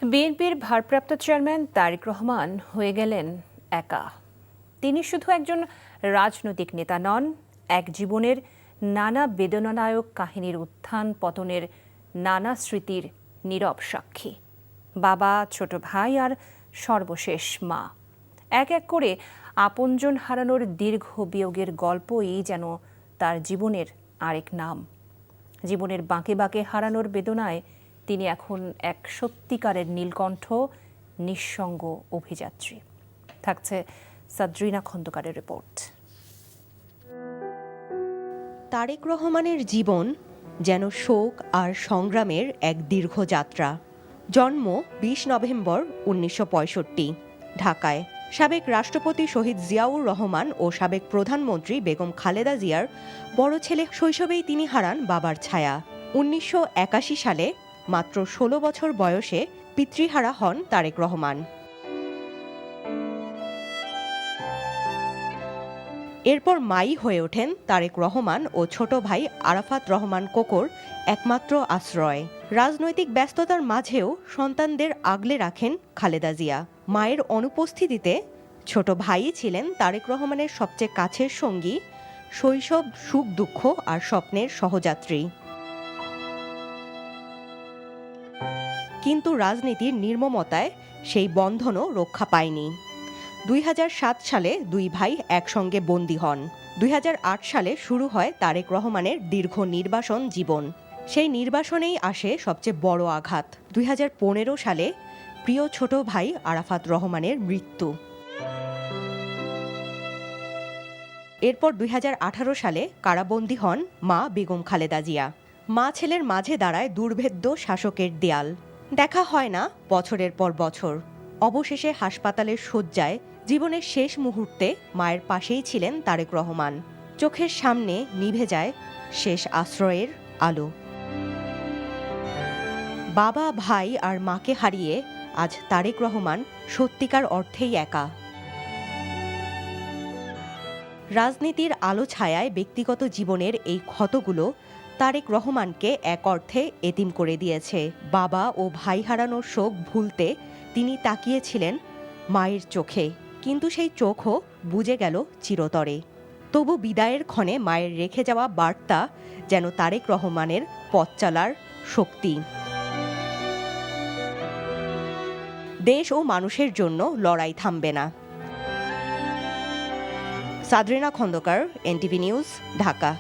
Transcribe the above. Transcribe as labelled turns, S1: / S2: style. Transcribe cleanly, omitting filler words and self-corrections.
S1: বিএনপির ভারপ্রাপ্ত চেয়ারম্যান তারেক রহমান হয়ে গেলেন একা। তিনি শুধু একজন রাজনৈতিক নেতা নন, এক জীবনের নানা বেদনাদায়ক কাহিনীর উত্থান পতনের নানা স্মৃতির নীরব সাক্ষী। বাবা, ছোট ভাই আর সর্বশেষ মা, এক এক করে আপনজন হারানোর দীর্ঘ বিয়োগের গল্পই যেন তার জীবনের আরেক নাম। জীবনের বাঁকে বাঁকে হারানোর বেদনায় তিনি এখন এক সত্যিকারের নীলকণ্ঠ, নিঃসঙ্গ অভিযাত্রী। থাকছে সাদরিনা খন্দকারের রিপোর্ট।
S2: তারেক রহমানের জীবন যেন শোক আর সংগ্রামের এক দীর্ঘ যাত্রা। জন্ম ২০ নভেম্বর ১৯৬৫ ঢাকায়। সাবেক রাষ্ট্রপতি শহীদ জিয়াউর রহমান ও সাবেক প্রধানমন্ত্রী বেগম খালেদা জিয়ার বড় ছেলে। শৈশবেই তিনি হারান বাবার ছায়া। ১৯৮১ সালে মাত্র ১৬ বছর বয়সে পিতৃহারা হন তারেক রহমান। এরপর মাই হয়ে ওঠেন তারেক রহমান ও ছোট ভাই আরাফাত রহমান কোকোর একমাত্র আশ্রয়। রাজনৈতিক ব্যস্ততার মাঝেও সন্তানদের আগলে রাখেন খালেদা জিয়া। মায়ের অনুপস্থিতিতে ছোট ভাইই ছিলেন তারেক রহমানের সবচেয়ে কাছের সঙ্গী, শৈশব, সুখ দুঃখ আর স্বপ্নের সহযাত্রী। কিন্তু রাজনীতির নির্মমতায় সেই বন্ধনও রক্ষা পায়নি। ২০০৭ সালে দুই ভাই একসঙ্গে বন্দী হন। ২০০৮ সালে শুরু হয় তারেক রহমানের দীর্ঘ নির্বাসন জীবন। সেই নির্বাসনেই আসে সবচেয়ে বড় আঘাত। ২০১৫ সালে প্রিয় ছোট ভাই আরাফাত রহমানের মৃত্যু। এরপর ২০১৮ সালে কারাবন্দী হন মা বেগম খালেদা জিয়া। মা ছেলের মাঝে দাঁড়ায় দুর্ভেদ্য শাসকের দেয়াল। দেখা হয় না বছরের পর বছর। অবশেষে হাসপাতালের শয্যায় জীবনের শেষ মুহূর্তে মায়ের পাশেই ছিলেন তারেক রহমান। চোখের সামনে নিভে যায় শেষ আশ্রয়ের আলো। বাবা, ভাই আর মাকে হারিয়ে আজ তারেক রহমান সত্যিকার অর্থেই একা। রাজনীতির আলো ছায়ায় ব্যক্তিগত জীবনের এই ক্ষতগুলো তারেক রহমানকে এক অর্থে এতিম করে দিয়েছে। বাবা ও ভাই হারানোর শোক ভুলতে তিনি তাকিয়েছিলেন মায়ের চোখে, কিন্তু সেই চোখও বুজে গেল চিরতরে। তবু বিদায়ের ক্ষণে মায়ের রেখে যাওয়া বার্তা যেন তারেক রহমানের পথ চলার শক্তি। দেশ ও মানুষের জন্য লড়াই থামবে না। সাদরিনা খন্দকার, এনটিভি নিউজ, ঢাকা।